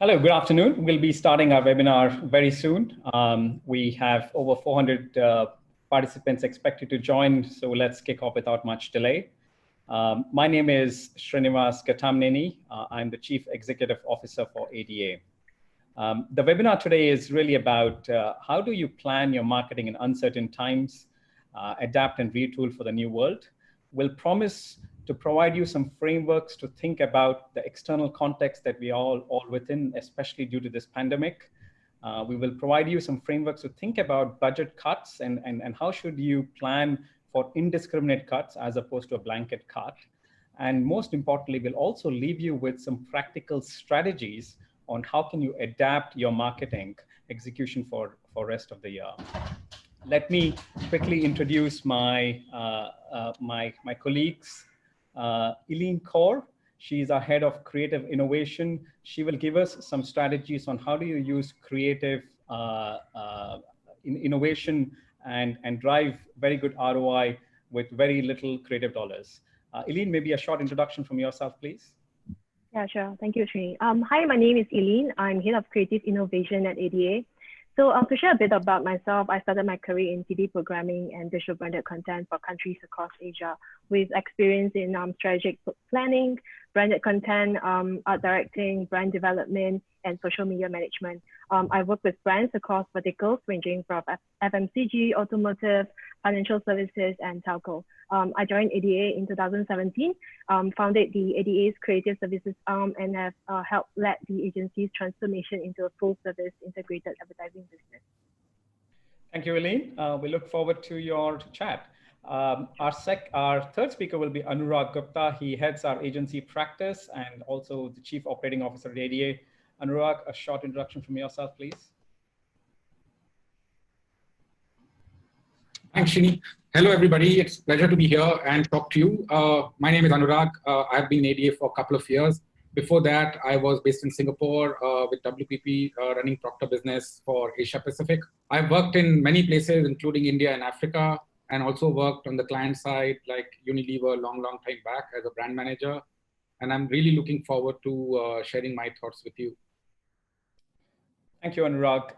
Hello, good afternoon. We'll be starting our webinar very soon. We have over 400 participants expected to join, so let's kick off without much delay. My name is Srinivas Gattamneni. I'm the Chief Executive Officer for ADA. The webinar today is really about how do you plan your marketing in uncertain times, adapt and retool for the new world. We'll promise to provide you some frameworks to think about the external context that we all within, especially due to this pandemic. We will provide you some frameworks to think about budget cuts and how should you plan for indiscriminate cuts as opposed to a blanket cut. And most importantly, we'll also leave you with some practical strategies on how can you adapt your marketing execution for rest of the year. Let me quickly introduce my colleagues. Eileen Khor, she's our head of creative innovation. She will give us some strategies on how do you use creative innovation and drive very good ROI with very little creative dollars. Eileen, maybe a short introduction from yourself, please. Yeah, sure. Thank you, Srini. Hi, my name is Eileen. I'm head of creative innovation at ADA. So to share a bit about myself, I started my career in TV programming and digital branded content for countries across Asia with experience in strategic planning, branded content, art directing, brand development, and social media management. I work with brands across verticals ranging from FMCG, automotive, financial services, and telco. I joined ADA in 2017, founded the ADA's creative services arm, and have helped lead the agency's transformation into a full-service integrated advertising business. Thank you, Eileen. We look forward to your chat. Our third speaker will be Anurag Gupta. He heads our agency practice and also the Chief Operating Officer at ADA. Anurag, a short introduction from yourself, please. Thanks, Shini. Hello, everybody. It's a pleasure to be here and talk to you. My name is Anurag. I've been in ADA for a couple of years. Before that, I was based in Singapore with WPP, running Procter business for Asia Pacific. I've worked in many places, including India and Africa, and also worked on the client side, like Unilever, long time back as a brand manager. And I'm really looking forward to sharing my thoughts with you. Thank you, Anurag.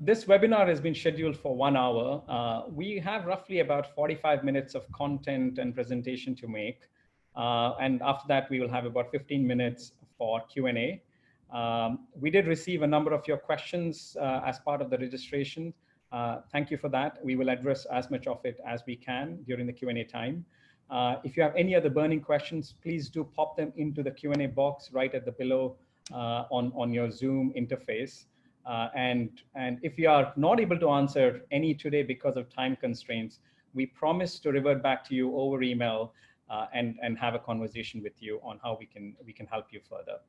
This webinar has been scheduled for 1 hour. We have roughly about 45 minutes of content and presentation to make. And after that, we will have about 15 minutes for Q&A. We did receive a number of your questions as part of the registration. Thank you for that. We will address as much of it as we can during the Q&A time. If you have any other burning questions, please do pop them into the Q&A box right at the below on your Zoom interface. And if you are not able to answer any today because of time constraints, we promise to revert back to you over email and have a conversation with you on how we can help you further.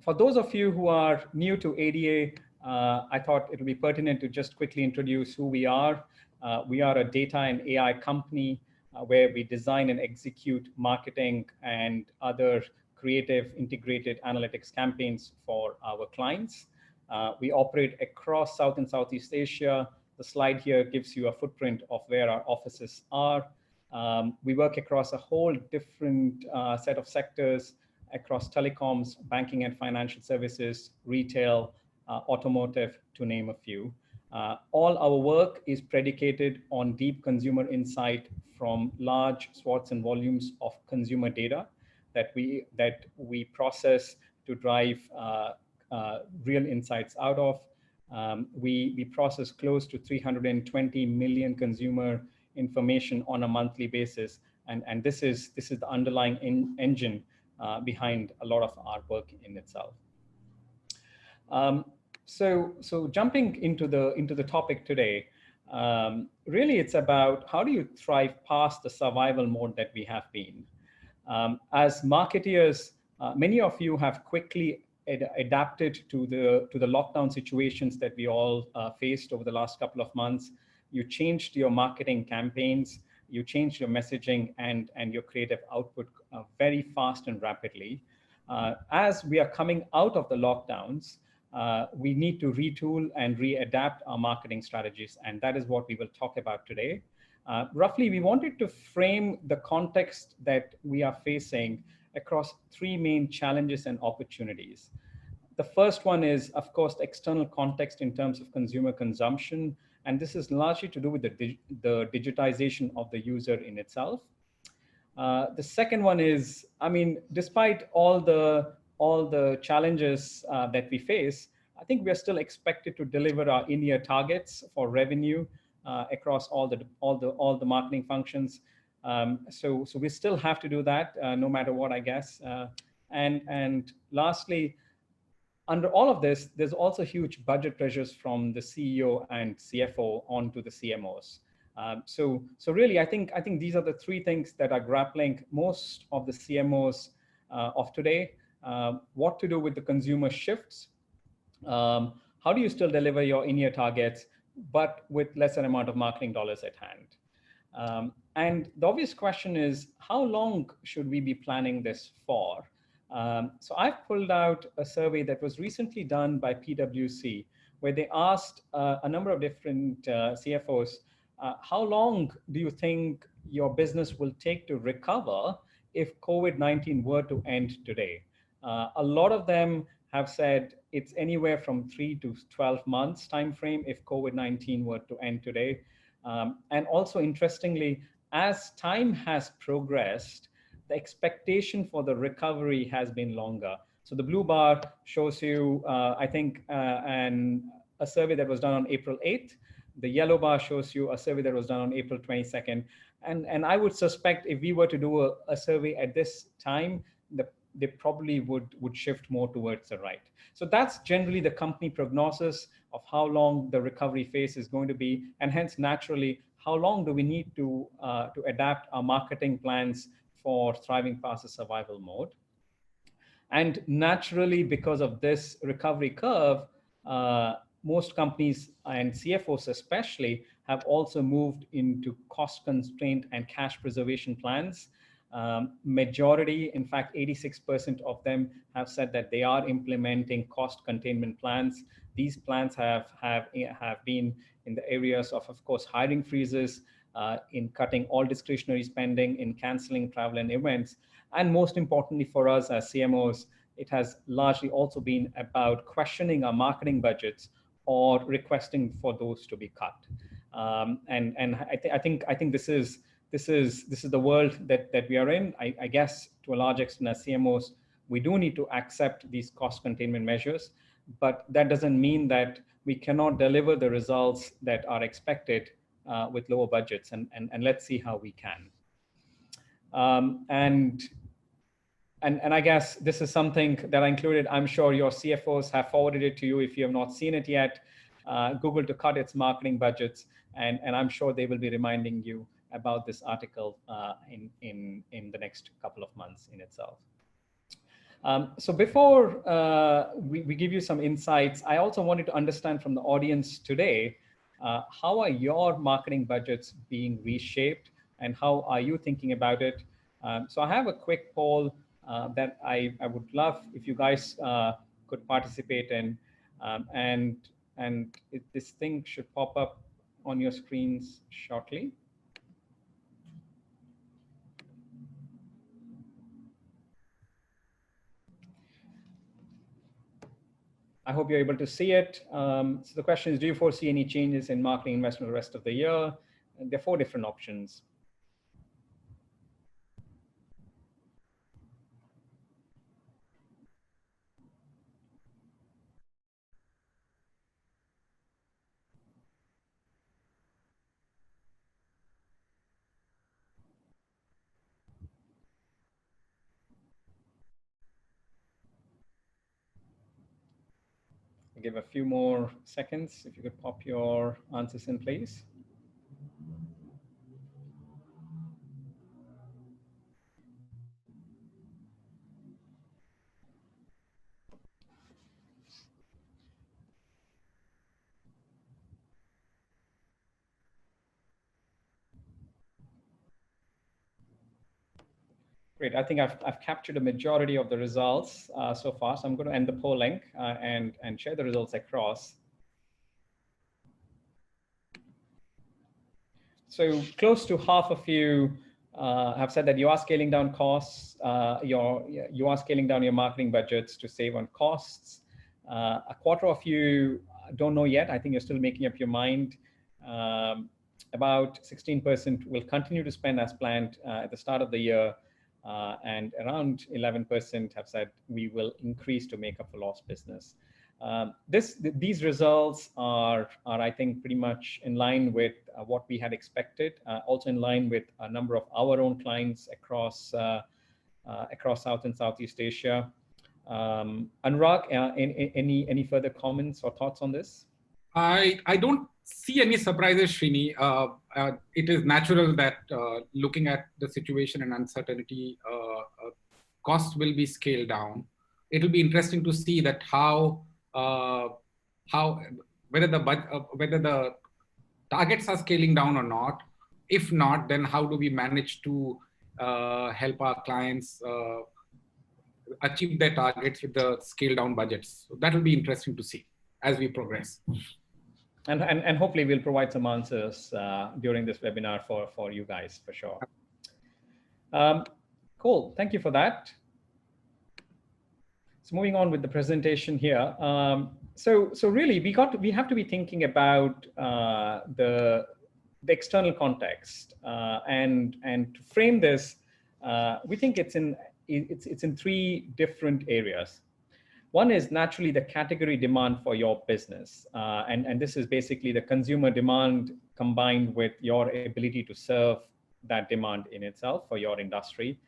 For those of you who are new to ADA, I thought it would be pertinent to just quickly introduce who we are. We are a data and AI company where we design and execute marketing and other creative integrated analytics campaigns for our clients. We operate across South and Southeast Asia. The slide here gives you a footprint of where our offices are. We work across a whole different set of sectors across telecoms, banking and financial services, retail, automotive, to name a few. All our work is predicated on deep consumer insight from large swaths and volumes of consumer data that we process to drive real insights out of. We process close to 320 million consumer information on a monthly basis, and this is the underlying engine behind a lot of our work in itself. So jumping into the topic today, really it's about how do you thrive past the survival mode that we have been. As marketeers, many of you have quickly adapted to the lockdown situations that we all faced over the last couple of months. You changed your marketing campaigns, you changed your messaging and your creative output very fast and rapidly. As we are coming out of the lockdowns, we need to retool and readapt our marketing strategies, and that is what we will talk about today. Roughly, we wanted to frame the context that we are facing across three main challenges and opportunities. The first one is, of course, the external context in terms of consumer consumption. And this is largely to do with the digitization of the user in itself. The second one is, I mean, despite all the challenges that we face, I think we are still expected to deliver our in-year targets for revenue across all the marketing functions. So we still have to do that no matter what, I guess. And lastly, under all of this, there's also huge budget pressures from the CEO and CFO onto the CMOs. So really, I think these are the three things that are grappling most of the CMOs of today. What to do with the consumer shifts? How do you still deliver your in-year targets, but with lesser amount of marketing dollars at hand? And the obvious question is, how long should we be planning this for? So I've pulled out a survey that was recently done by PwC, where they asked a number of different CFOs, how long do you think your business will take to recover if COVID-19 were to end today? A lot of them have said it's anywhere from 3 to 12 months timeframe if COVID-19 were to end today. And also interestingly, as time has progressed, the expectation for the recovery has been longer. So the blue bar shows you, I think, a survey that was done on April 8th. The yellow bar shows you a survey that was done on April 22nd. And I would suspect if we were to do a survey at this time, they probably would shift more towards the right. So that's generally the company prognosis of how long the recovery phase is going to be. And hence, naturally, how long do we need to adapt our marketing plans for thriving past the survival mode? And naturally, because of this recovery curve, most companies and CFOs especially have also moved into cost constraint and cash preservation plans. Majority, in fact, 86% of them have said that they are implementing cost containment plans. These plans have been in the areas of course, hiring freezes, in cutting all discretionary spending, in canceling travel and events. And most importantly for us as CMOs, it has largely also been about questioning our marketing budgets or requesting for those to be cut. And I think this is the world that we are in. I guess to a large extent as CMOs, we do need to accept these cost containment measures, but that doesn't mean that we cannot deliver the results that are expected with lower budgets, and let's see how we can. And I guess this is something that I included. I'm sure your CFOs have forwarded it to you if you have not seen it yet. Google to cut its marketing budgets, and I'm sure they will be reminding you about this article in the next couple of months in itself. So before we give you some insights, I also wanted to understand from the audience today, how are your marketing budgets being reshaped and how are you thinking about it? So I have a quick poll that I would love if you guys could participate in, and this thing should pop up on your screens shortly. I hope you're able to see it. So the question is, do you foresee any changes in marketing investment the rest of the year? And there are 4 different options. I'll give a few more seconds. If you could pop your answers in, please. Great. I think I've captured a majority of the results so far. So I'm going to end the polling and share the results across. So close to half of you have said that you are scaling down costs. You are scaling down your marketing budgets to save on costs. A quarter of you don't know yet. I think you're still making up your mind. About 16% will continue to spend as planned at the start of the year, and around 11% have said we will increase to make up for lost business. These results are, I think, pretty much in line with what we had expected, also in line with a number of our own clients across South and Southeast Asia. Anurag, any further comments or thoughts on this? I don't see any surprises, Srini. It is natural that looking at the situation and uncertainty, costs will be scaled down. It will be interesting to see that whether the targets are scaling down or not. If not, then how do we manage to help our clients achieve their targets with the scaled down budgets? So that will be interesting to see as we progress. And hopefully we'll provide some answers during this webinar for you guys, for sure. Cool, thank you for that. So moving on with the presentation here. So really we have to be thinking about the external context, and to frame this, we think it's in three different areas. One is naturally the category demand for your business. And this is basically the consumer demand combined with your ability to serve that demand in itself for your industry.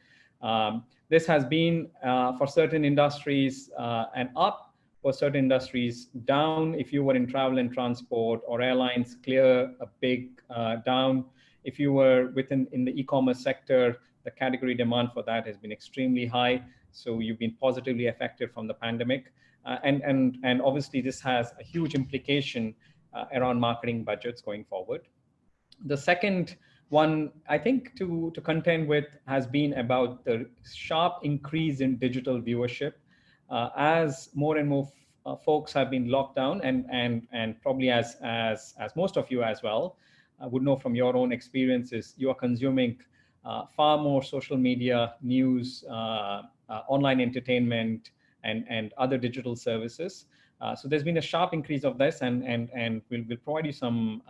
This has been for certain industries and up, for certain industries down. If you were in travel and transport or airlines, clear a big down. If you were in the e-commerce sector, the category demand for that has been extremely high. So you've been positively affected from the pandemic. And obviously this has a huge implication around marketing budgets going forward. The second one, I think to contend with, has been about the sharp increase in digital viewership. As more and more folks have been locked down, and probably as most of you as well would know from your own experiences, you are consuming far more social media, news, online entertainment, and other digital services. So there's been a sharp increase of this, and we'll provide you some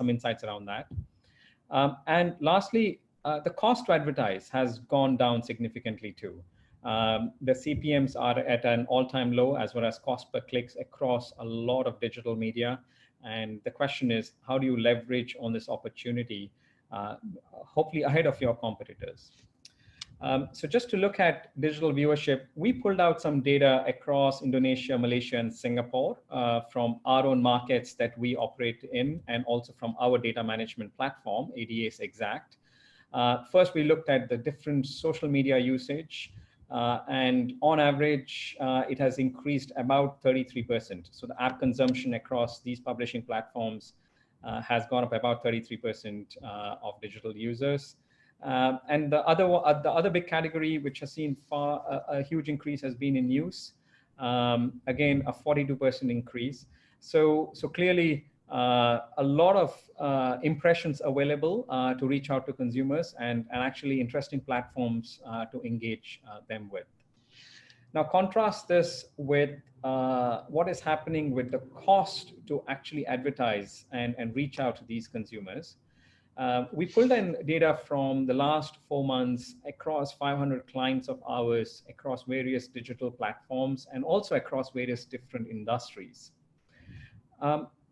insights around that. And lastly, the cost to advertise has gone down significantly too. The CPMs are at an all-time low, as well as cost per clicks across a lot of digital media. And the question is, how do you leverage on this opportunity, hopefully ahead of your competitors? So just to look at digital viewership, we pulled out some data across Indonesia, Malaysia, and Singapore from our own markets that we operate in, and also from our data management platform, ADA's Exact. First, we looked at the different social media usage, and on average, it has increased about 33%. So the app consumption across these publishing platforms has gone up about 33% of digital users. And the other big category which has seen a huge increase has been in news. Again, a 42% increase. So clearly a lot of impressions available to reach out to consumers, and actually interesting platforms to engage them with. Now contrast this with what is happening with the cost to actually advertise and reach out to these consumers. We pulled in data from the last 4 months across 500 clients of ours, across various digital platforms, and also across various different industries.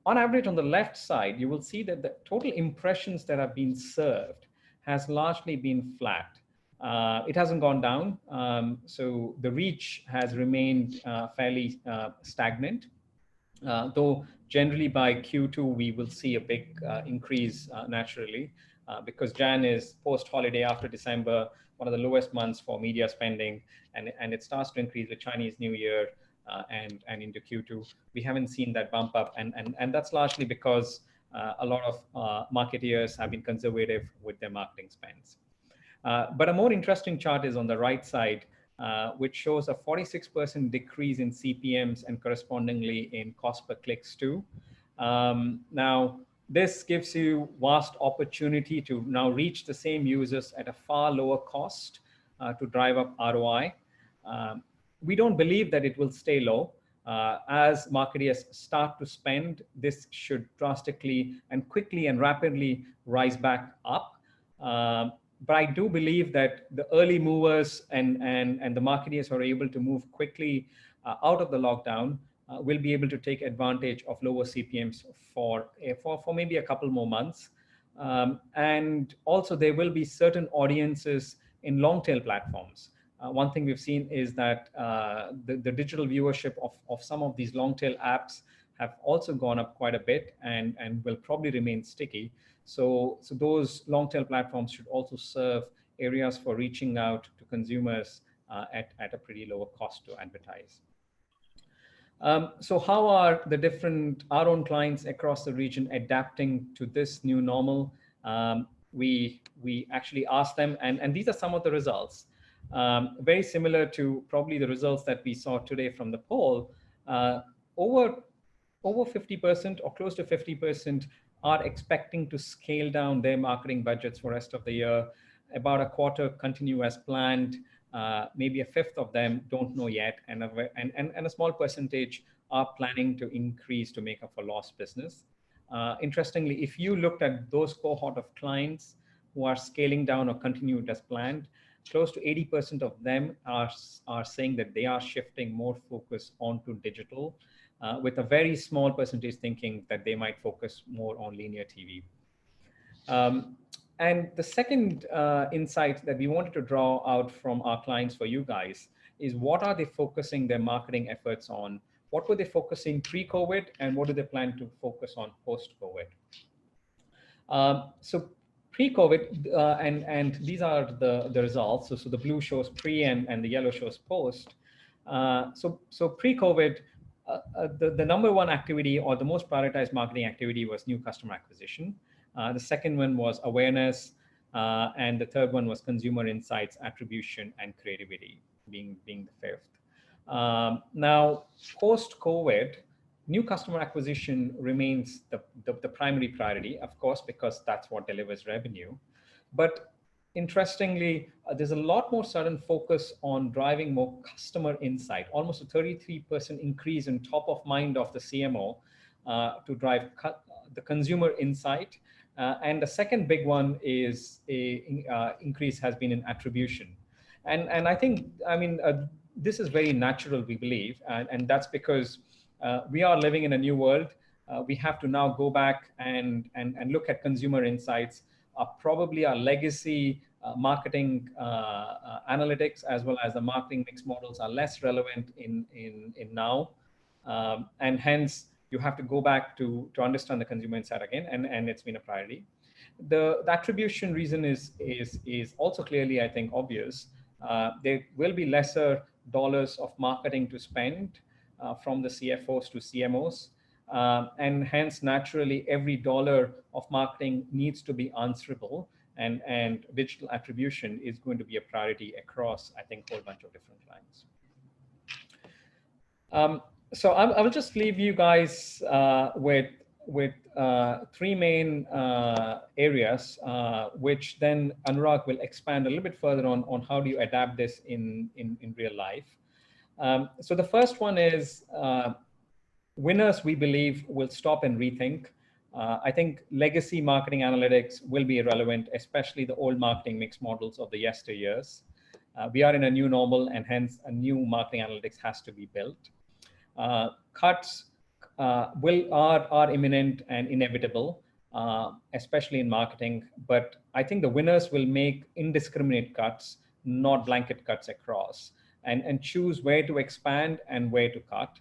On average, on the left side, you will see that the total impressions that have been served has largely been flat. It hasn't gone down, so the reach has remained fairly stagnant. Though generally by Q2, we will see a big increase naturally, because Jan is post-holiday after December, one of the lowest months for media spending, and it starts to increase with Chinese New Year and into Q2. We haven't seen that bump up, and that's largely because a lot of marketeers have been conservative with their marketing spends. But a more interesting chart is on the right side, which shows a 46% decrease in CPMs and correspondingly in cost per clicks too. Now, this gives you vast opportunity to now reach the same users at a far lower cost to drive up ROI. We don't believe that it will stay low. As marketeers start to spend, this should drastically and quickly and rapidly rise back up. But I do believe that the early movers and the marketeers who are able to move quickly out of the lockdown will be able to take advantage of lower CPMs for maybe a couple more months. And also there will be certain audiences in long tail platforms. One thing we've seen is that the digital viewership of some of these long tail apps have also gone up quite a bit and will probably remain sticky. So those long tail platforms should also serve areas for reaching out to consumers at a pretty lower cost to advertise. So how are our own clients across the region adapting to this new normal? We actually asked them, and these are some of the results. Very similar to probably the results that we saw today from the poll. Over 50% or close to 50% are expecting to scale down their marketing budgets for the rest of the year. About a quarter continue as planned. Maybe a fifth of them don't know yet, and a small percentage are planning to increase to make up for lost business. Interestingly, if you looked at those cohort of clients who are scaling down or continued as planned, close to 80% of them are saying that they are shifting more focus onto digital, with a very small percentage thinking that they might focus more on linear TV. And the second insight that we wanted to draw out from our clients for you guys is what are they focusing their marketing efforts on? What were they focusing pre-COVID, and what do they plan to focus on post-COVID? So pre-COVID, and these are the results. So the blue shows pre and the yellow shows post. So pre-COVID, the number one activity or the most prioritized marketing activity was new customer acquisition. The second one was awareness, and the third one was consumer insights, attribution, and creativity being the fifth. Now, post-COVID, new customer acquisition remains the primary priority, of course, because that's what delivers revenue. But interestingly, there's a lot more sudden focus on driving more customer insight, almost a 33% increase in top of mind of the CMO to drive the consumer insight. And the second big one is increase has been in attribution. And I think, this is very natural, we believe, and that's because we are living in a new world. We have to now go back and look at consumer insights. Probably our legacy marketing analytics as well as the marketing mix models are less relevant in now, and hence you have to go back to understand the consumer insight again, and it's been a priority. The attribution reason is also clearly, I think, obvious. There will be lesser dollars of marketing to spend from the CFOs to CMOs, and hence naturally every dollar of marketing needs to be answerable, and digital attribution is going to be a priority across, I think, a whole bunch of different clients. So I will just leave you guys with three main areas, which then Anurag will expand a little bit further on how do you adapt this in real life. So the first one is winners, we believe, will stop and rethink. I think legacy marketing analytics will be irrelevant, especially the old marketing mix models of the yesteryears. We are in a new normal, and hence a new marketing analytics has to be built. Cuts are imminent and inevitable, especially in marketing. But I think the winners will make indiscriminate cuts, not blanket cuts across, and choose where to expand and where to cut.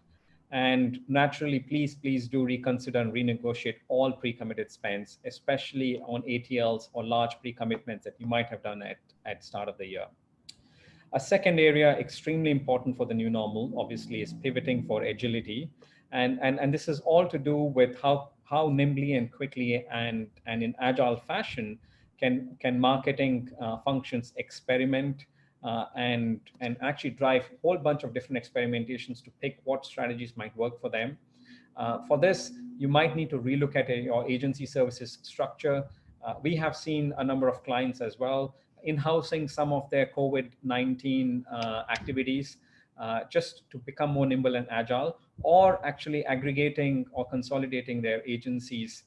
And naturally, please do reconsider and renegotiate all pre-committed spends, especially on ATLs or large pre-commitments that you might have done at start of the year. A second area extremely important for the new normal, obviously, is pivoting for agility. And this is all to do with how nimbly and quickly and in agile fashion can marketing functions experiment and actually drive a whole bunch of different experimentations to pick what strategies might work for them. For this, you might need to relook at your agency services structure. We have seen a number of clients as well in-housing some of their COVID-19 activities just to become more nimble and agile, or actually aggregating or consolidating their agencies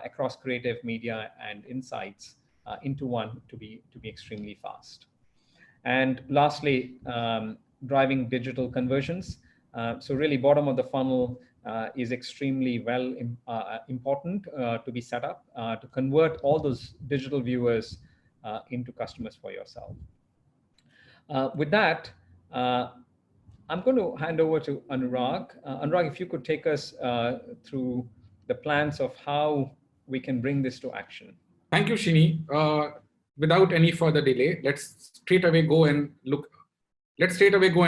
across creative, media, and insights into one to be extremely fast. And lastly, driving digital conversions. So really bottom of the funnel is extremely important to be set up to convert all those digital viewers into customers for yourself. With that, I'm going to hand over to Anurag. Anurag, if you could take us through the plans of how we can bring this to action. Thank you, Shini. Without any further delay, let's straight away go and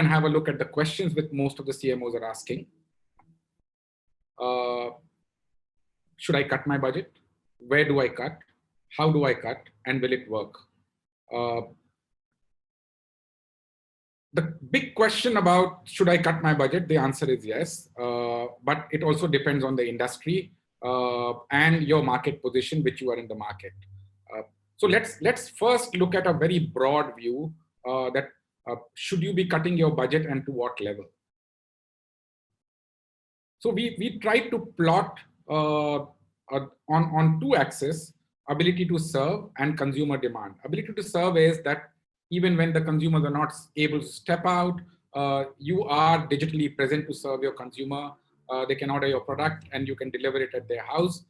have a look at the questions which most of the CMOs are asking. Should I cut my budget? Where do I cut? How do I cut? And will it work? The big question about should I cut my budget? The answer is yes, but it also depends on the industry and your market position, which you are in the market. So let's first look at a very broad view that should you be cutting your budget and to what level? So we tried to plot on two axes, ability to serve and consumer demand. Ability to serve is that even when the consumers are not able to step out, you are digitally present to serve your consumer. They can order your product and you can deliver it at their house.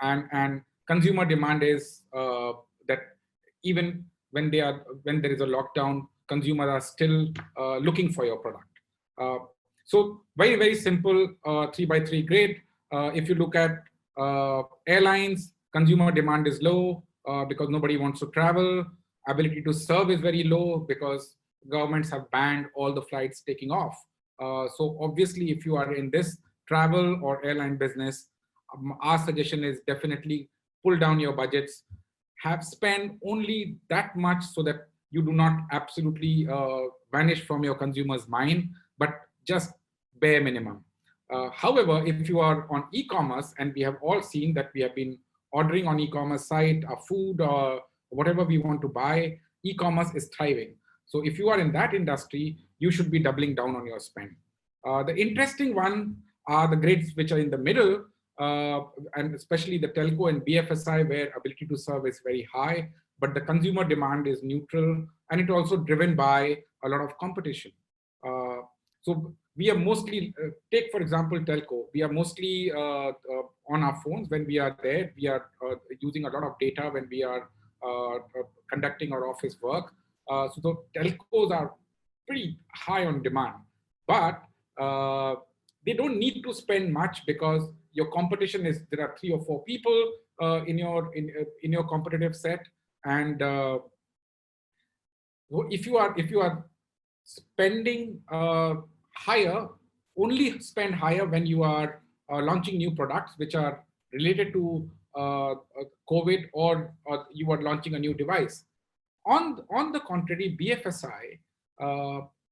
And consumer demand is that even when there is a lockdown, consumers are still looking for your product. So very, very simple 3x3 grid. If you look at airlines, consumer demand is low because nobody wants to travel. Ability to serve is very low because governments have banned all the flights taking off. So obviously, if you are in this travel or airline business, our suggestion is definitely pull down your budgets, have spent only that much so that you do not absolutely vanish from your consumer's mind, but just bare minimum. However, if you are on e-commerce, and we have all seen that we have been ordering on e-commerce site, our food, or whatever we want to buy, e-commerce is thriving. So if you are in that industry, you should be doubling down on your spend. The interesting one are the grids which are in the middle, and especially the telco and BFSI, where ability to serve is very high, but the consumer demand is neutral, and it also driven by a lot of competition. So we are mostly, take for example, telco, we are mostly on our phones when we are there. We are using a lot of data when we are conducting our office work. So the telcos are pretty high on demand, but they don't need to spend much because your competition is, there are 3 or 4 people in your competitive set. And if you are spending higher, only spend higher when you are launching new products which are related to COVID, or you are launching a new device. On the contrary, BFSI,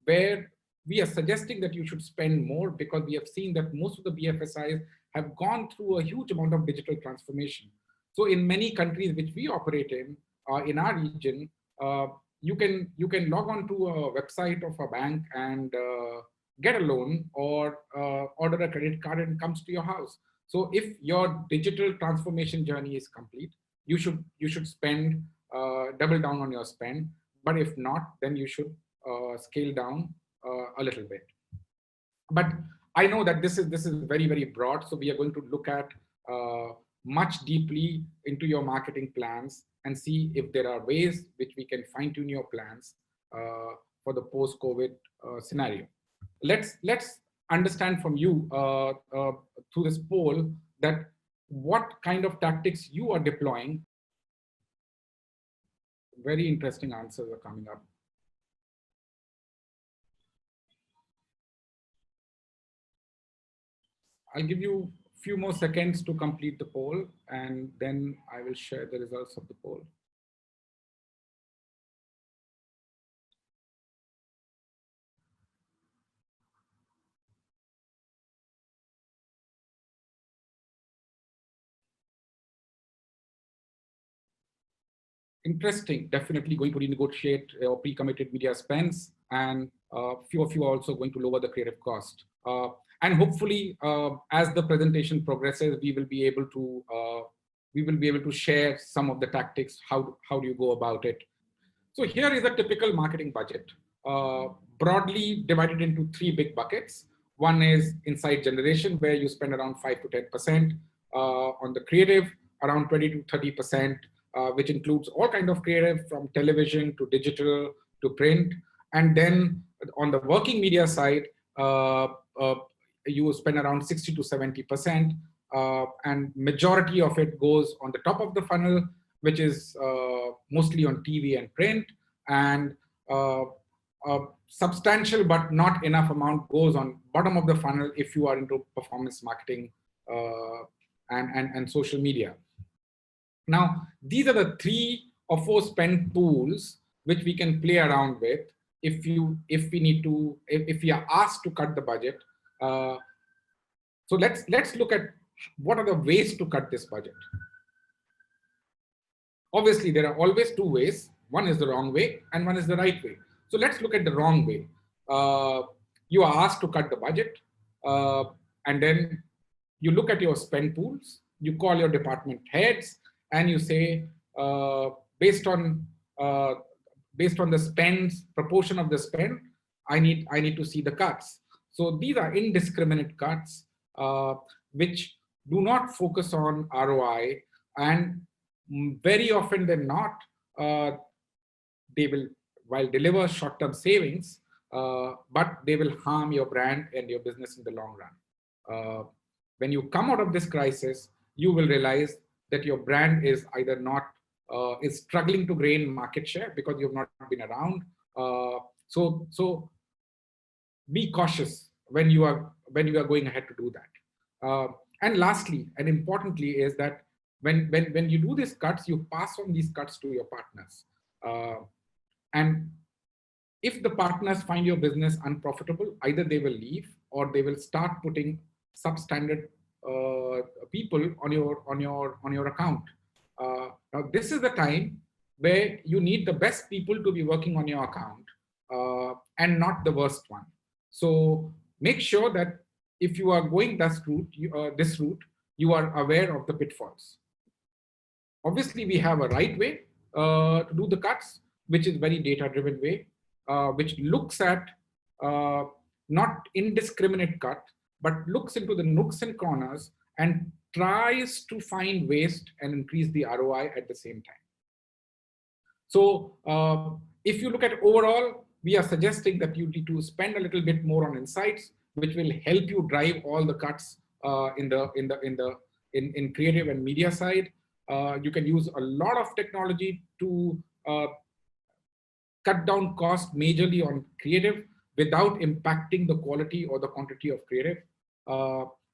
where we are suggesting that you should spend more, because we have seen that most of the BFSIs have gone through a huge amount of digital transformation. So in many countries which we operate in our region, you can log on to a website of a bank and get a loan, or order a credit card and it comes to your house. So if your digital transformation journey is complete, you should spend, double down on your spend. But if not, then you should scale down a little bit. But I know that this is very, very broad. So we are going to look at much deeply into your marketing plans and see if there are ways which we can fine tune your plans for the post-COVID scenario. Let's understand from you through this poll that what kind of tactics you are deploying. Very interesting answers are coming up. I'll give you a few more seconds to complete the poll, and then I will share the results of the poll. interesting, definitely going to renegotiate pre-committed media spends, and few of you are also going to lower the creative cost. And hopefully, as the presentation progresses, we will be able to share some of the tactics. How do you go about it? So here is a typical marketing budget, broadly divided into three big buckets. One is insight generation, where you spend around 5 to 10%, on the creative, around 20 to 30%, which includes all kinds of creative, from television to digital to print. And then on the working media side, you spend around 60 to 70%, and majority of it goes on the top of the funnel, which is mostly on TV and print, and substantial but not enough amount goes on bottom of the funnel if you are into performance marketing and social media. Now, these are the 3 or 4 spend pools which we can play around with if we are asked to cut the budget. So let's look at what are the ways to cut this budget. Obviously, there are always 2 ways. One is the wrong way and one is the right way. So let's look at the wrong way. You are asked to cut the budget, and then you look at your spend pools, you call your department heads, and you say, based on the spends, proportion of the spend, I need to see the cuts. So these are indiscriminate cuts, which do not focus on ROI, and very often than not, they will, while deliver short-term savings, but they will harm your brand and your business in the long run. When you come out of this crisis, you will realize that your brand is either not, is struggling to gain market share because you've not been around. So be cautious when you are going ahead to do that. And lastly, and importantly, is that when you do these cuts, you pass on these cuts to your partners. And if the partners find your business unprofitable, either they will leave or they will start putting substandard people on your account. Now, this is the time where you need the best people to be working on your account, and not the worst one. So make sure that if you are going this route, you are aware of the pitfalls. Obviously, we have a right way to do the cuts, which is very data-driven way, which looks at not indiscriminate cut, but looks into the nooks and corners and tries to find waste and increase the ROI at the same time. So if you look at overall, we are suggesting that you need to spend a little bit more on insights, which will help you drive all the cuts in creative and media side. You can use a lot of technology to cut down cost majorly on creative without impacting the quality or the quantity of creative.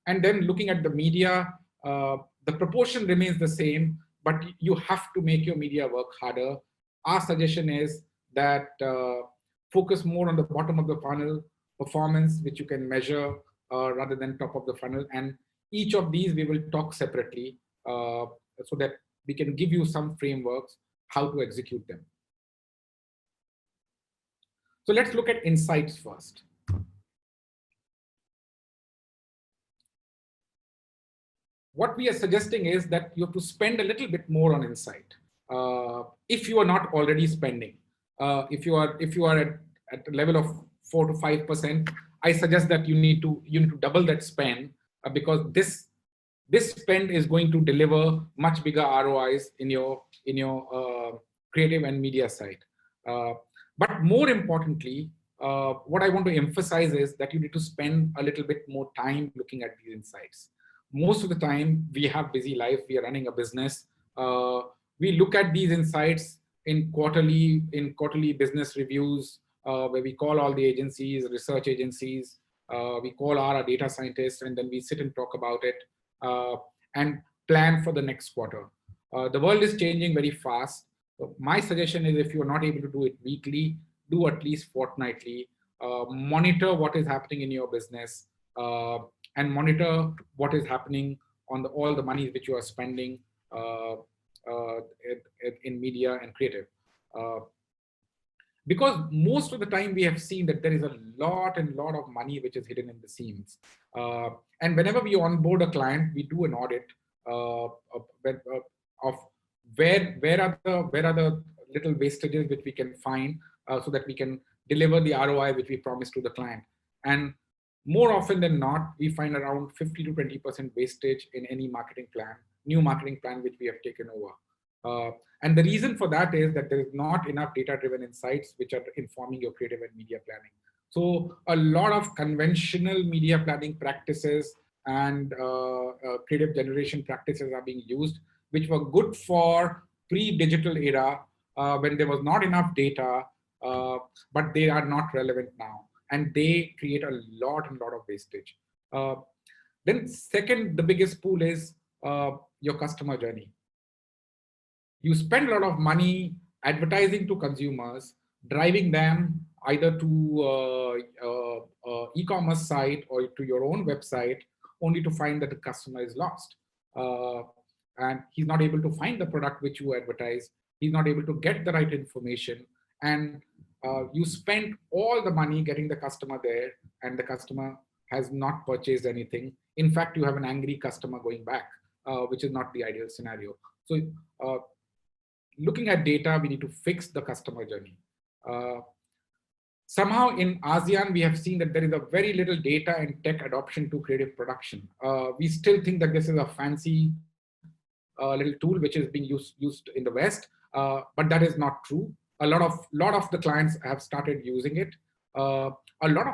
And then looking at the media, the proportion remains the same, but you have to make your media work harder. Our suggestion is that focus more on the bottom of the funnel performance, which you can measure rather than top of the funnel. And each of these we will talk separately so that we can give you some frameworks how to execute them. So let's look at insights first. What we are suggesting is that you have to spend a little bit more on insight. If you are not already spending, if you are at a level of 4 to 5%, I suggest that you need to double that spend, because this spend is going to deliver much bigger ROIs in your creative and media side. But more importantly, what I want to emphasize is that you need to spend a little bit more time looking at these insights. Most of the time, we have busy life. We are running a business. We look at these insights in quarterly business reviews, where we call all the agencies, research agencies. We call our data scientists, and then we sit and talk about it and plan for the next quarter. The world is changing very fast. So my suggestion is, if you are not able to do it weekly, do at least fortnightly. Monitor what is happening in your business, and monitor what is happening on all the money which you are spending. in media and creative. Because most of the time we have seen that there is a lot of money which is hidden in the scenes. And whenever we onboard a client, we do an audit of where are the little wastages which we can find so that we can deliver the ROI which we promise to the client. And more often than not, we find around 50 to 20% wastage in any marketing plan, new marketing plan which we have taken over. And the reason for that is that there is not enough data-driven insights which are informing your creative and media planning. So a lot of conventional media planning practices and creative generation practices are being used, which were good for pre-digital era when there was not enough data, but they are not relevant now. And they create a lot of wastage. Then second, the biggest pool is your customer journey. You spend a lot of money advertising to consumers, driving them either to e-commerce site or to your own website, only to find that the customer is lost. And he's not able to find the product which you advertise. He's not able to get the right information. And you spend all the money getting the customer there, and the customer has not purchased anything. In fact, you have an angry customer going back, which is not the ideal scenario. So looking at data, we need to fix the customer journey. Somehow in ASEAN, we have seen that there is a very little data and tech adoption to creative production. We still think that this is a fancy little tool which is being used in the West, but that is not true. A lot of the clients have started using it. A lot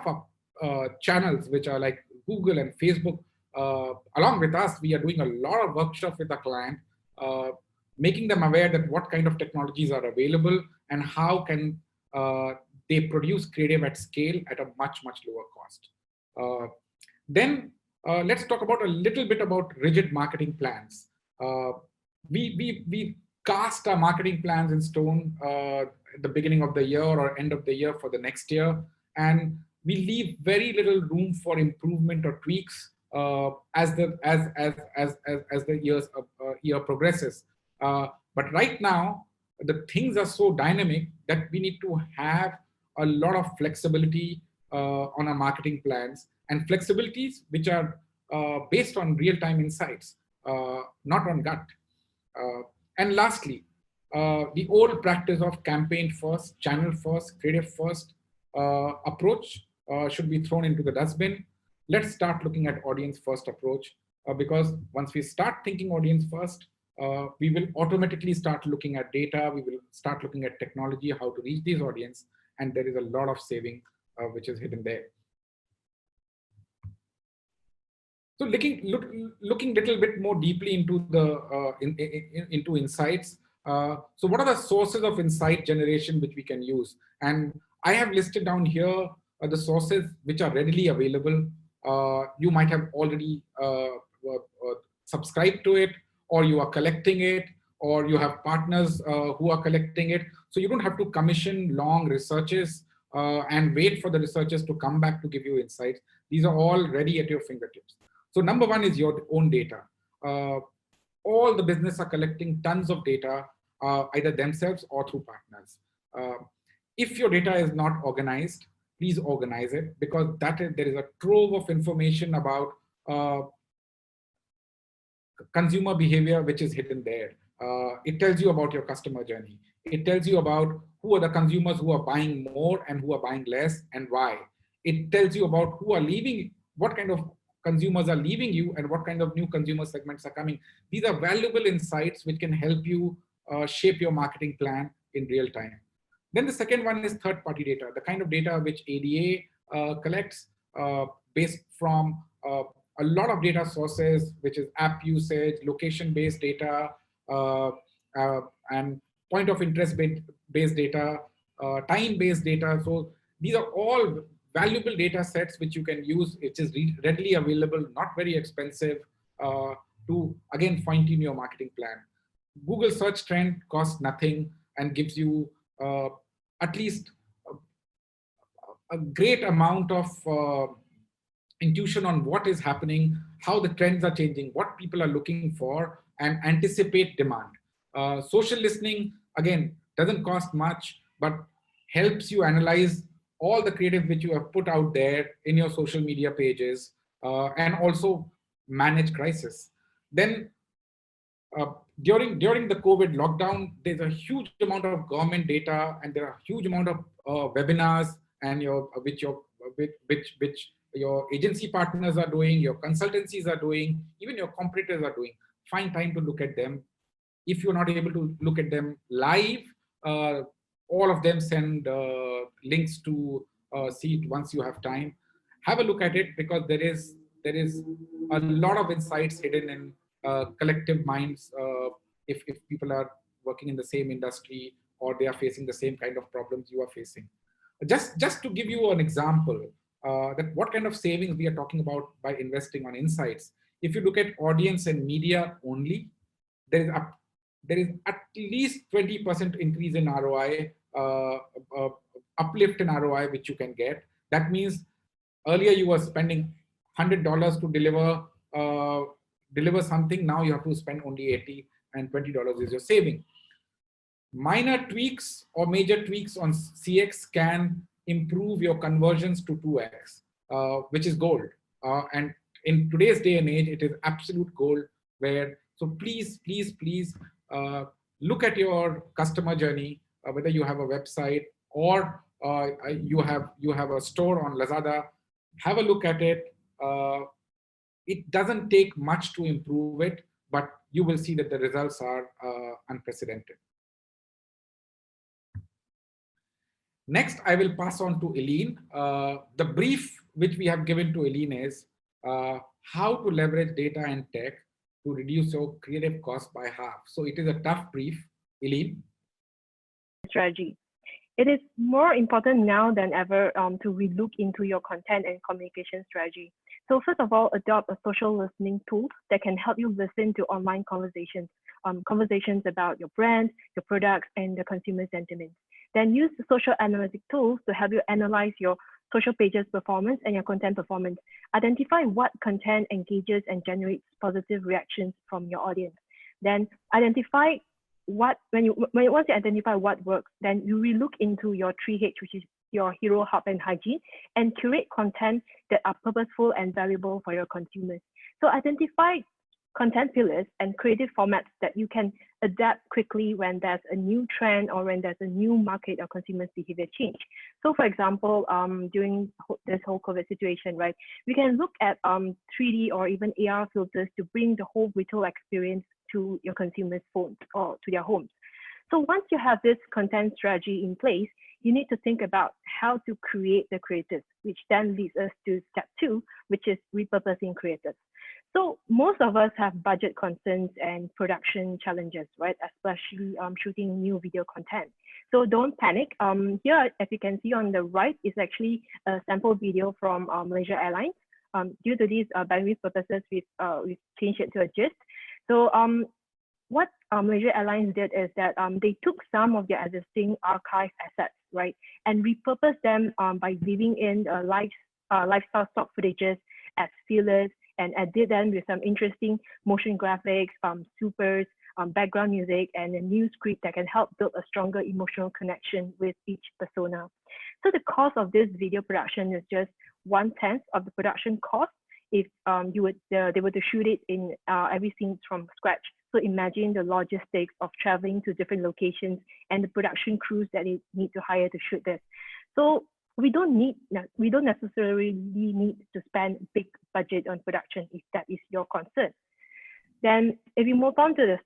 of channels which are like Google and Facebook, along with us, we are doing a lot of workshops with the client, making them aware that what kind of technologies are available and how can they produce creative at scale at a much lower cost. Then let's talk about a little bit about rigid marketing plans. We cast our marketing plans in stone at the beginning of the year or end of the year for the next year, and we leave very little room for improvement or tweaks as the year progresses. But right now, the things are so dynamic that we need to have a lot of flexibility on our marketing plans, and flexibilities which are based on real-time insights, not on gut. And lastly, the old practice of campaign first, channel first, creative first approach should be thrown into the dustbin. Let's start looking at audience first approach, because once we start thinking audience first, we will automatically start looking at data, we will start looking at technology, how to reach these audience, and there is a lot of saving which is hidden there. So looking a little bit more deeply into the into insights. So what are the sources of insight generation which we can use? And I have listed down here the sources which are readily available. You might have already subscribed to it, or you are collecting it, or you have partners who are collecting it. So you don't have to commission long researches and wait for the researchers to come back to give you insights. These are all ready at your fingertips. So number one is your own data. All the business are collecting tons of data, either themselves or through partners. If your data is not organized, please organize it, because there is a trove of information about consumer behavior which is hidden there. It tells you about your customer journey. It tells you about who are the consumers who are buying more and who are buying less and why. It tells you about who are leaving, what kind of consumers are leaving you and what kind of new consumer segments are coming. These are valuable insights which can help you shape your marketing plan in real time. Then the second one is third-party data, the kind of data which ADA collects based from a lot of data sources, which is app usage, location-based data, and point of interest-based data, time-based data. So these are all valuable data sets which you can use, which is readily available, not very expensive, to again fine-tune your marketing plan. Google search trend costs nothing and gives you at least a great amount of intuition on what is happening, how the trends are changing, what people are looking for, and anticipate demand. Social listening, again, doesn't cost much, but helps you analyze all the creative which you have put out there in your social media pages, and also manage crisis. Then during the COVID lockdown, there's a huge amount of government data, and there are a huge amount of webinars and which your agency partners are doing, your consultancies are doing, even your competitors are doing. Find time to look at them. If you're not able to look at them live, all of them send links to see it once you have time. Have a look at it, because there is a lot of insights hidden in collective minds, if people are working in the same industry or they are facing the same kind of problems you are facing. Just to give you an example, that what kind of savings we are talking about by investing on insights. If you look at audience and media only, there is at least 20% increase in ROI, uplift in ROI, which you can get. That means earlier you were spending $100 to deliver something. Now you have to spend only $80, and $20 is your saving. Minor tweaks or major tweaks on CX can improve your conversions to 2x, which is gold. And in today's day and age, it is absolute gold. So please look at your customer journey, whether you have a website or you have a store on Lazada. Have a look at it. It doesn't take much to improve it, but you will see that the results are unprecedented. Next, I will pass on to Eileen. The brief which we have given to Eileen is how to leverage data and tech to reduce your creative cost by half. So it is a tough brief. Eileen? Strategy. It is more important now than ever to relook into your content and communication strategy. So first of all, adopt a social listening tool that can help you listen to online conversations, conversations about your brand, your products, and the consumer sentiment. Then use the social analytic tools to help you analyze your social pages performance and your content performance. Identify what content engages and generates positive reactions from your audience. Then identify once you identify what works, then you relook into your 3H, which is your hero, hub, and hygiene, and curate content that are purposeful and valuable for your consumers. So identify content pillars and creative formats that you can adapt quickly when there's a new trend or when there's a new market or consumers' behavior change. So for example, during this whole COVID situation, right, we can look at 3D or even AR filters to bring the whole retail experience to your consumers' phones or to their homes. So once you have this content strategy in place, you need to think about how to create the creatives, which then leads us to step 2, which is repurposing creatives. So most of us have budget concerns and production challenges, right? Especially shooting new video content. So don't panic. Here, as you can see on the right, is actually a sample video from Malaysia Airlines. Due to these bandwidth purposes, we've changed it to a gist. So what Malaysia Airlines did is that they took some of their existing archive assets, right, and repurposed them by leaving in lifestyle stock footages as fillers, and edit them with some interesting motion graphics, supers, background music, and a new script that can help build a stronger emotional connection with each persona. So the cost of this video production is just 1/10 of the production cost if they were to shoot it in every scene from scratch. So imagine the logistics of traveling to different locations and the production crews that they need to hire to shoot this. So we don't necessarily need to spend big budget on production if that is your concern. Then if you move on to the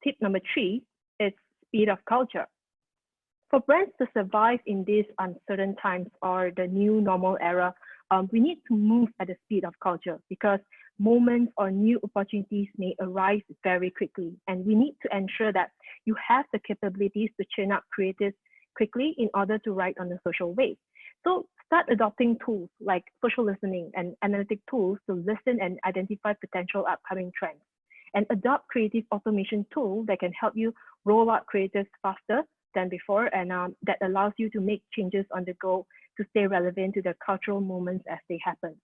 tip number 3, it's speed of culture. For brands to survive in these uncertain times or the new normal era, we need to move at the speed of culture, because moments or new opportunities may arise very quickly, and we need to ensure that you have the capabilities to churn up creatives quickly in order to ride on the social wave. So start adopting tools like social listening and analytic tools to listen and identify potential upcoming trends, and adopt creative automation tools that can help you roll out creatives faster than before, and that allows you to make changes on the go to stay relevant to the cultural moments as they happen.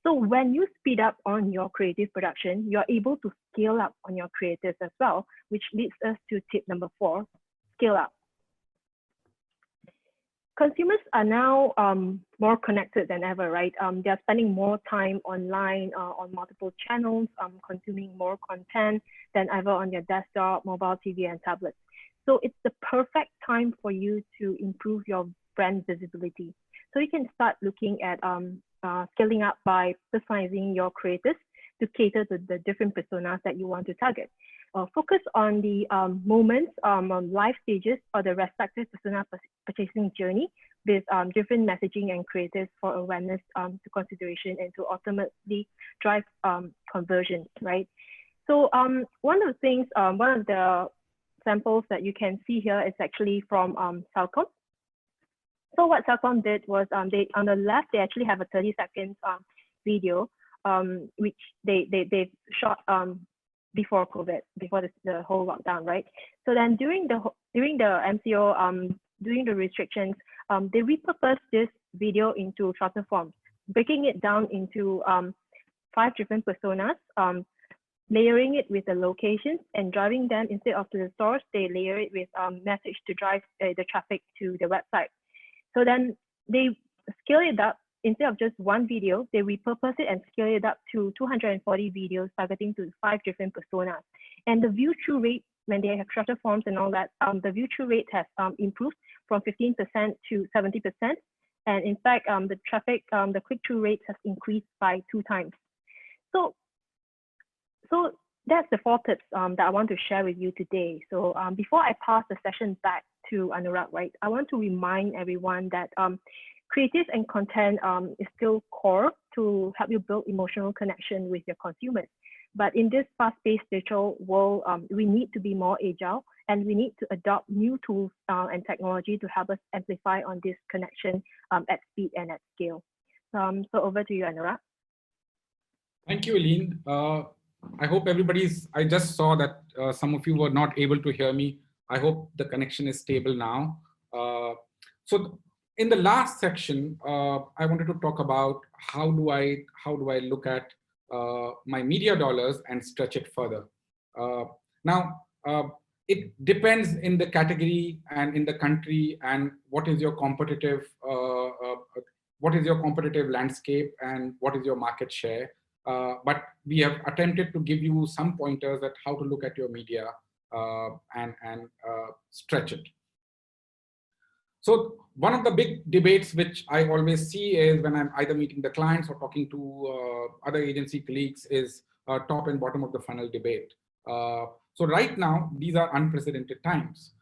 So when you speed up on your creative production, you're able to scale up on your creatives as well, which leads us to tip number 4, scale up. Consumers are now more connected than ever, right? They're spending more time online on multiple channels, consuming more content than ever on their desktop, mobile TV, and tablets. So it's the perfect time for you to improve your brand visibility. So you can start looking at scaling up by personalizing your creatives to cater to the different personas that you want to target. Focus on the moments, on life stages or the respective persona purchasing journey with different messaging and creatives for awareness to consideration and to ultimately drive conversion, right? So one of the things, one of the samples that you can see here is actually from Salcom. So what Salcom did was they on the left, they actually have a 30-second video, which they shot before COVID, before the whole lockdown, right? So then during the MCO, during the restrictions, they repurposed this video into shorter forms, breaking it down into 5 different personas, layering it with the locations and driving them instead of to the stores, they layer it with message to drive the traffic to the website. So then they scale it up. Instead of just one video, they repurpose it and scale it up to 240 videos targeting to 5 different personas. And the view-through rate, when they have shorter forms and all that, the view-through rate has improved from 15% to 70%. And in fact, the traffic, the click-through rate has increased by 2 times. So that's the 4 tips that I want to share with you today. So before I pass the session back to Anurag, right, I want to remind everyone that creative and content is still core to help you build emotional connection with your consumers. But in this fast-paced digital world, we need to be more agile and we need to adopt new tools and technology to help us amplify on this connection at speed and at scale. So over to you, Anurag. Thank you, Eileen. I hope I just saw that some of you were not able to hear me. I hope the connection is stable now. So in the last section, I wanted to talk about how do I look at my media dollars and stretch it further. Now, it depends in the category and in the country and what is your competitive landscape and what is your market share. But we have attempted to give you some pointers at how to look at your media and stretch it. So one of the big debates which I always see is when I'm either meeting the clients or talking to other agency colleagues is top and bottom of the funnel debate. So right now, these are unprecedented times.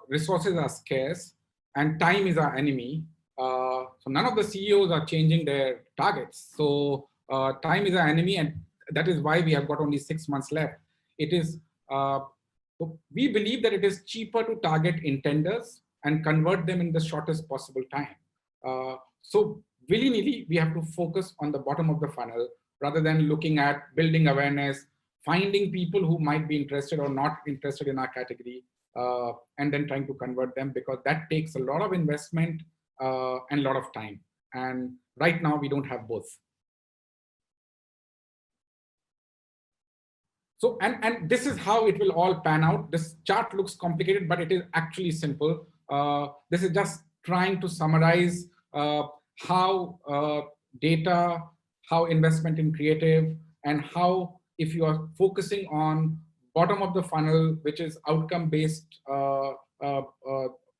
Resources are scarce and time is our enemy. So none of the CEOs are changing their targets. So time is our enemy, and that is why we have got only 6 months left. It is, we believe that it is cheaper to target intenders and convert them in the shortest possible time. So willy-nilly, we have to focus on the bottom of the funnel rather than looking at building awareness, finding people who might be interested or not interested in our category, and then trying to convert them, because that takes a lot of investment and a lot of time. And right now, we don't have both. So, and this is how it will all pan out. This chart looks complicated, but it is actually simple. This is just trying to summarize how data, how investment in creative, and how if you are focusing on bottom of the funnel, which is outcome-based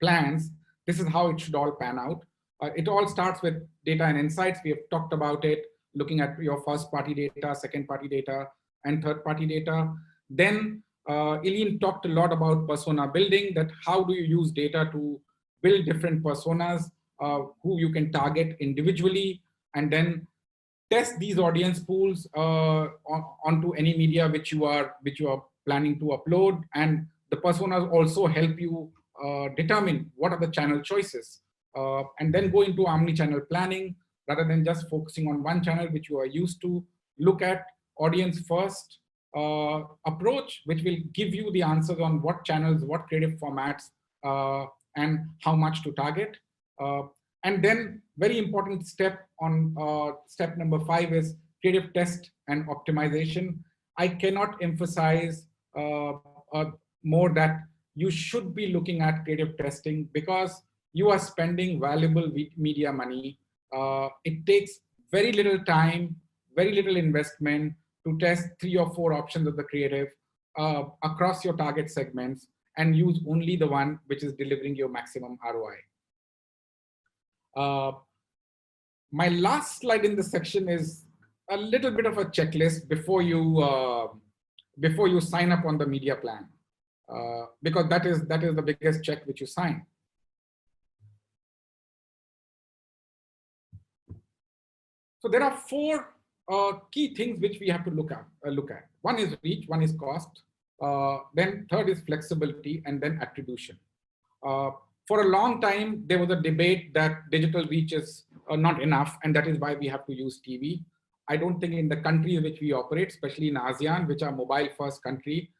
plans, this is how it should all pan out. It all starts with data and insights. We have talked about it, looking at your first-party data, second-party data, and third-party data. Then Eileen talked a lot about persona building, that how do you use data to build different personas who you can target individually, and then test these audience pools onto any media which you are planning to upload. And the personas also help you determine what are the channel choices, and then go into omni-channel planning rather than just focusing on one channel which you are used to. Look at audience first approach, which will give you the answers on what channels, what creative formats, and how much to target. And then very important step on step number 5 is creative test and optimization. I cannot emphasize more that you should be looking at creative testing because you are spending valuable media money. It takes very little time, very little investment to test 3 or 4 options of the creative across your target segments and use only the one which is delivering your maximum ROI. My last slide in this section is a little bit of a checklist before you sign up on the media plan, because that is the biggest check which you sign. So there are 4 key things which we have to look at. One is reach, one is cost, then third is flexibility, and then attribution. For a long time, there was a debate that digital reach is not enough, and that is why we have to use TV. I don't think in the countries which we operate, especially in ASEAN, which are mobile-first country,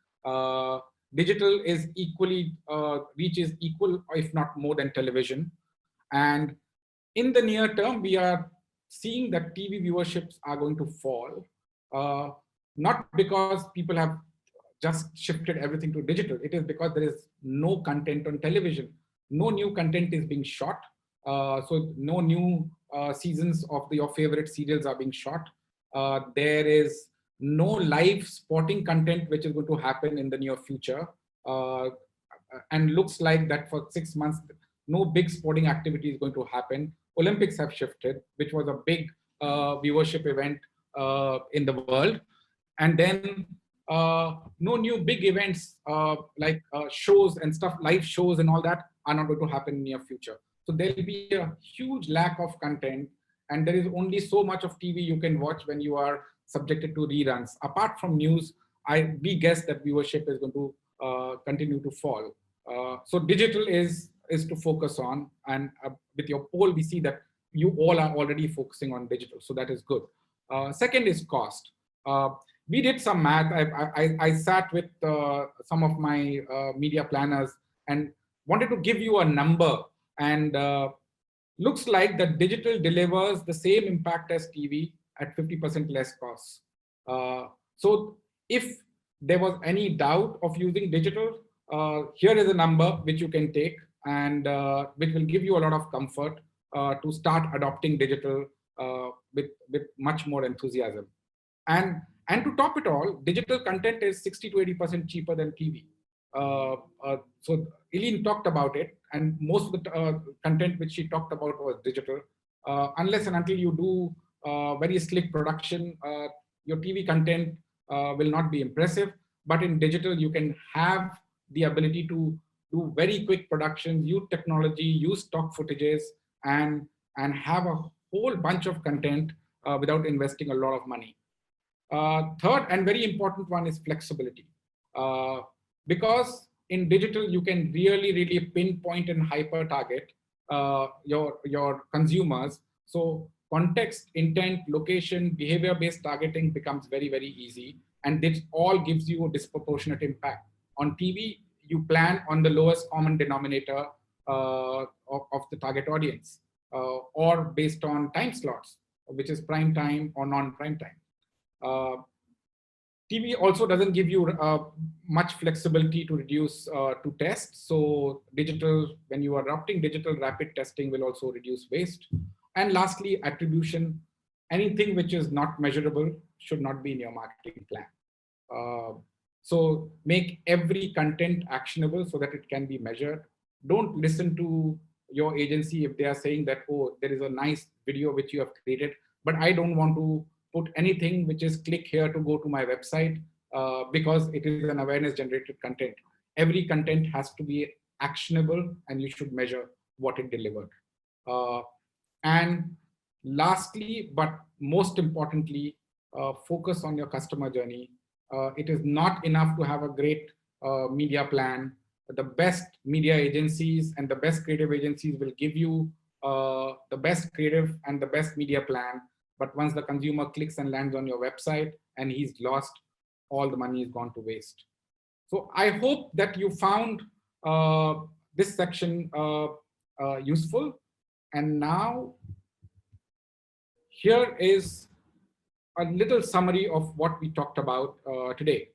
digital is equally, reach is equal, if not more than television. And in the near term, we are seeing that TV viewerships are going to fall, not because people have just shifted everything to digital. It is because there is no content on television. No new content is being shot. So no new seasons of your favorite serials are being shot. There is no live sporting content which is going to happen in the near future. And looks like that for 6 months, no big sporting activity is going to happen. Olympics have shifted, which was a big viewership event in the world. And then no new big events like shows and stuff, live shows and all that are not going to happen in the near future. So there will be a huge lack of content, and there is only so much of TV you can watch when you are subjected to reruns. Apart from news, we guess that viewership is going to continue to fall. So digital is to focus on, and with your poll, we see that you all are already focusing on digital, so that is good. Second is cost. We did some math. I sat with some of my media planners and wanted to give you a number, and looks like that digital delivers the same impact as TV at 50% less costs. So if there was any doubt of using digital, here is a number which you can take, and which will give you a lot of comfort to start adopting digital with much more enthusiasm. And to top it all, digital content is 60 to 80% cheaper than TV. So Eileen talked about it, and most of the content which she talked about was digital. Unless and until you do very slick production, your TV content will not be impressive. But in digital, you can have the ability to do very quick productions, use technology, use stock footages, and have a whole bunch of content without investing a lot of money. Third and very important one is flexibility. Because in digital, you can really pinpoint and hyper target your consumers. So context, intent, location, behavior-based targeting becomes very easy. And this all gives you a disproportionate impact. On TV, you plan on the lowest common denominator of the target audience, or based on time slots, which is prime time or non-prime time. TV also doesn't give you much flexibility to reduce to test. So digital, when you are adopting digital, rapid testing will also reduce waste. And lastly, attribution. Anything which is not measurable should not be in your marketing plan. So make every content actionable so that it can be measured. Don't listen to your agency if they are saying that, oh, there is a nice video which you have created, but I don't want to put anything which is click here to go to my website because it is an awareness generated content. Every content has to be actionable, and you should measure what it delivered. And lastly, but most importantly, focus on your customer journey. It is not enough to have a great media plan. The best media agencies and the best creative agencies will give you the best creative and the best media plan. But once the consumer clicks and lands on your website and he's lost, all the money is gone to waste. So I hope that you found this section useful. And now here is a little summary of what we talked about today.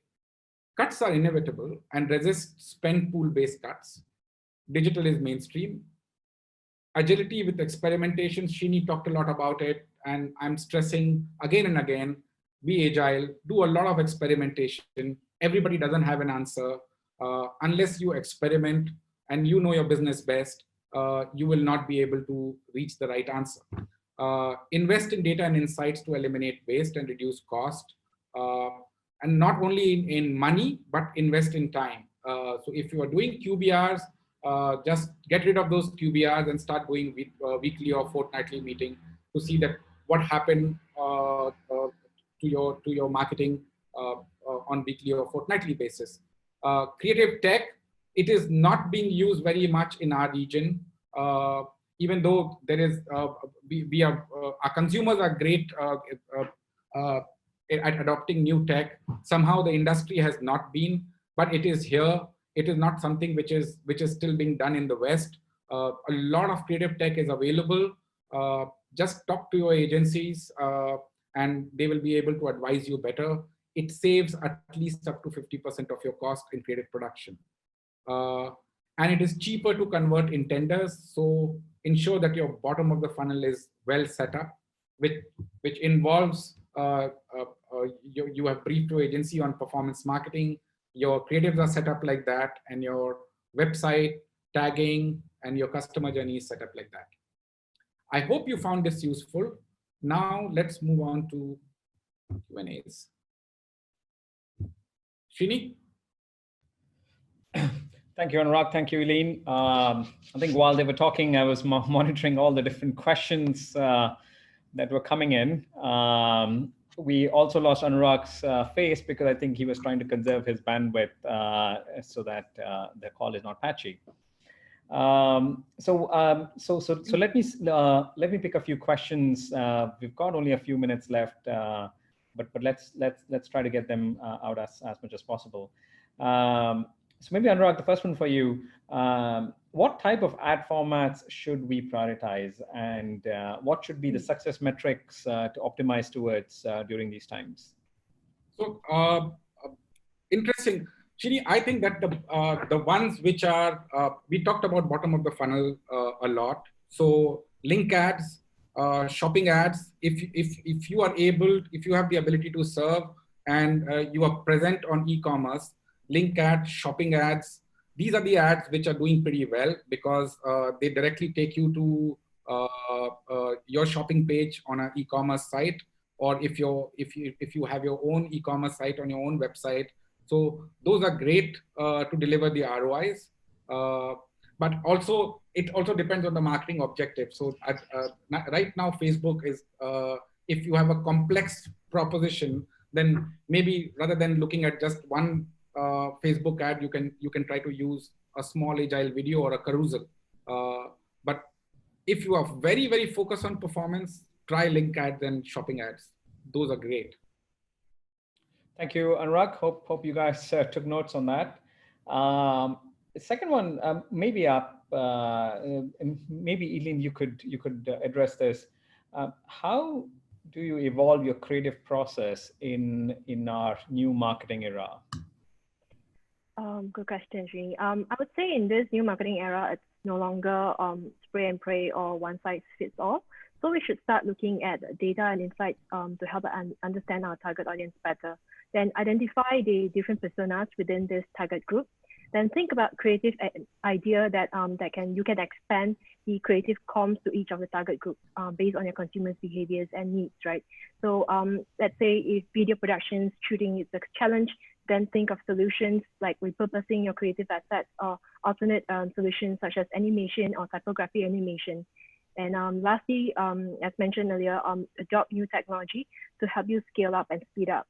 Cuts are inevitable and resist spend pool-based cuts. Digital is mainstream. Agility with experimentation, Srini talked a lot about it, and I'm stressing again and again, be agile, do a lot of experimentation. Everybody doesn't have an answer. Unless you experiment and you know your business best, you will not be able to reach the right answer. Invest in data and insights to eliminate waste and reduce cost. And not only in money, but invest in time. So if you are doing QBRs, just get rid of those QBRs and start doing weekly or fortnightly meeting to see that what happened to your marketing on weekly or fortnightly basis. Creative tech, it is not being used very much in our region, even though there is we are our consumers are great at adopting new tech. Somehow the industry has not been, but it is here. It is not something which is still being done in the West. A lot of creative tech is available. Just talk to your agencies and they will be able to advise you better. It saves at least up to 50% of your cost in creative production. And it is cheaper to convert in tenders. So ensure that your bottom of the funnel is well set up, which involves you have briefed your agency on performance marketing, your creatives are set up like that, and your website, tagging, and your customer journey is set up like that. I hope you found this useful. Now let's move on to Q&As. Srini? Thank you, Anurag. Thank you, Eileen. I think while they were talking, I was monitoring all the different questions that were coming in. We also lost Anurag's face because I think he was trying to conserve his bandwidth so that the call is not patchy. So let me pick a few questions. We've got only a few minutes left, but let's try to get them out as much as possible. So maybe Anurag, the first one for you. What type of ad formats should we prioritize, and what should be the success metrics to optimize towards during these times? So interesting, Srini. I think that the ones which are we talked about bottom of the funnel a lot. So link ads, shopping ads. If you are able, if you have the ability to serve and you are present on e-commerce, link ads, shopping ads. These are the ads which are doing pretty well because they directly take you to your shopping page on an e-commerce site, or if you have your own e-commerce site on your own website. So those are great to deliver the ROIs. But also it also depends on the marketing objective. So right now, Facebook is if you have a complex proposition, then maybe rather than looking at just one Facebook ad, you can try to use a small agile video or a carousel. But if you are very, very focused on performance, try link ads and shopping ads. Those are great. Thank you, Anurag. Hope you guys took notes on that. The second one, maybe Eileen, you could address this. How do you evolve your creative process in our new marketing era? Good question, Srini. I would say in this new marketing era, it's no longer spray and pray or one size fits all. So we should start looking at data and insights to help understand our target audience better. Then identify the different personas within this target group. Then think about creative idea that you can expand the creative comms to each of the target groups based on your consumers' behaviors and needs, right? So let's say if video productions, shooting is a challenge, then think of solutions like repurposing your creative assets or alternate solutions such as animation or typography animation. And lastly, as mentioned earlier, adopt new technology to help you scale up and speed up,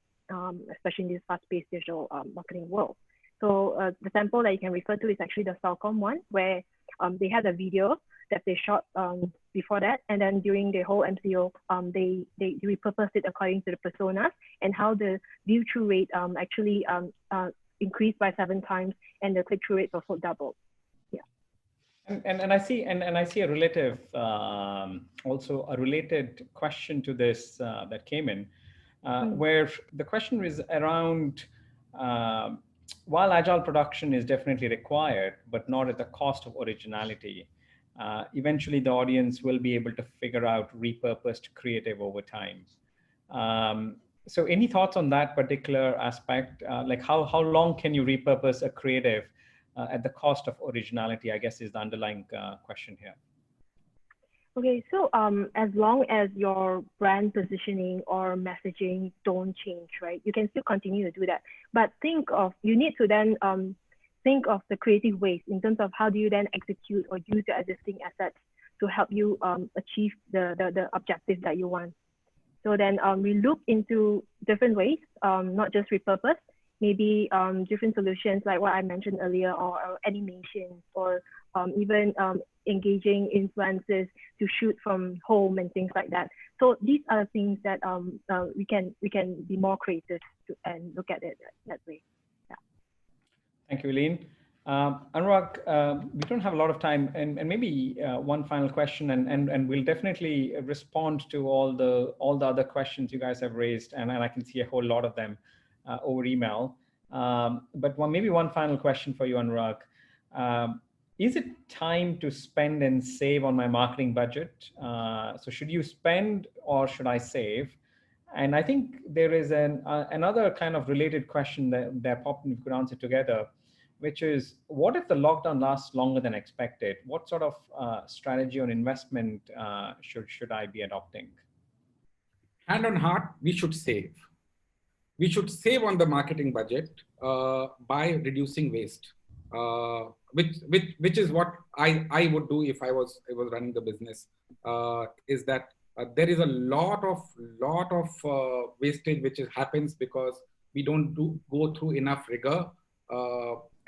especially in this fast-paced digital marketing world. So the sample that you can refer to is actually the Cellcom one, where they had a video that they shot before that, and then during the whole MCO, they repurposed it according to the personas and how the view-through rate actually increased by 7 times and the click-through rate also doubled. Yeah. And I see a relative also a related question to this that came in, where the question is around while agile production is definitely required, but not at the cost of originality. Eventually, the audience will be able to figure out repurposed creative over time. So, any thoughts on that particular aspect? Like how long can you repurpose a creative at the cost of originality, I guess, is the underlying question here. Okay, so as long as your brand positioning or messaging don't change, right, you can still continue to do that. But you need to then think of the creative ways in terms of how do you then execute or use your existing assets to help you achieve the objectives that you want. So then we look into different ways, not just repurpose, maybe different solutions like what I mentioned earlier, or animations, or even engaging influencers to shoot from home and things like that. So these are things that we can be more creative and look at it that way. Yeah. Thank you, Eileen. Anurag, we don't have a lot of time, and maybe one final question, and we'll definitely respond to all the other questions you guys have raised, and I can see a whole lot of them over email. But maybe one final question for you, Anurag. Is it time to spend and save on my marketing budget? So should you spend or should I save? And I think there is another kind of related question that popped in, we could answer together, which is, what if the lockdown lasts longer than expected? What sort of strategy or investment should I be adopting? Hand on heart, we should save. We should save on the marketing budget by reducing waste, which is what I would do if I was running the business. Is that there is a lot of wastage which happens because we don't go through enough rigor,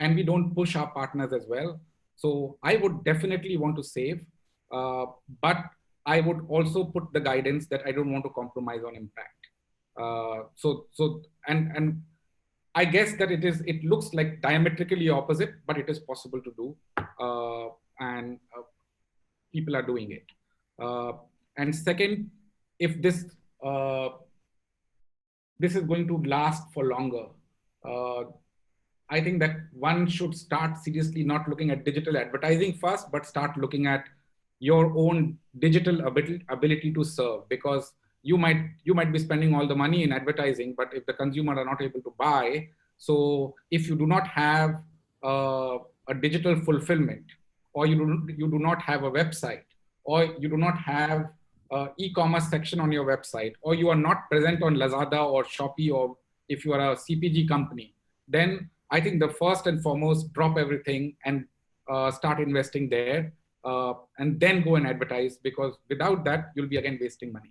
and we don't push our partners as well. So I would definitely want to save, but I would also put the guidance that I don't want to compromise on impact. And I guess that it looks like diametrically opposite, but it is possible to do, and people are doing it. And second, if this is going to last for longer, I think that one should start seriously not looking at digital advertising first, but start looking at your own digital ability to serve, because you might be spending all the money in advertising, but if the consumer are not able to buy, so if you do not have a digital fulfillment, or you do not have a website, or you do not have an e-commerce section on your website, or you are not present on Lazada or Shopee, or if you are a CPG company, then I think the first and foremost, drop everything and start investing there, and then go and advertise, because without that, you'll be again wasting money.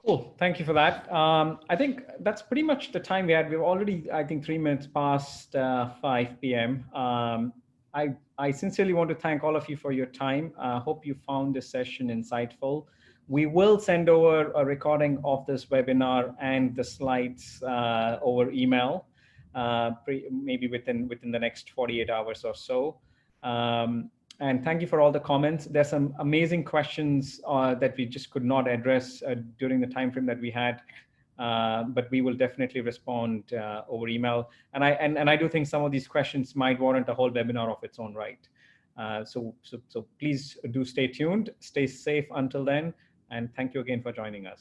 Cool. Thank you for that. I think that's pretty much the time we had. We've already, I think, 3 minutes past 5 p.m. I sincerely want to thank all of you for your time. I hope you found this session insightful. We will send over a recording of this webinar and the slides over email, maybe within the next 48 hours or so. And thank you for all the comments. There's some amazing questions that we just could not address during the time frame that we had, but we will definitely respond over email. And I do think some of these questions might warrant a whole webinar of its own right. So please do stay tuned, stay safe until then, and thank you again for joining us.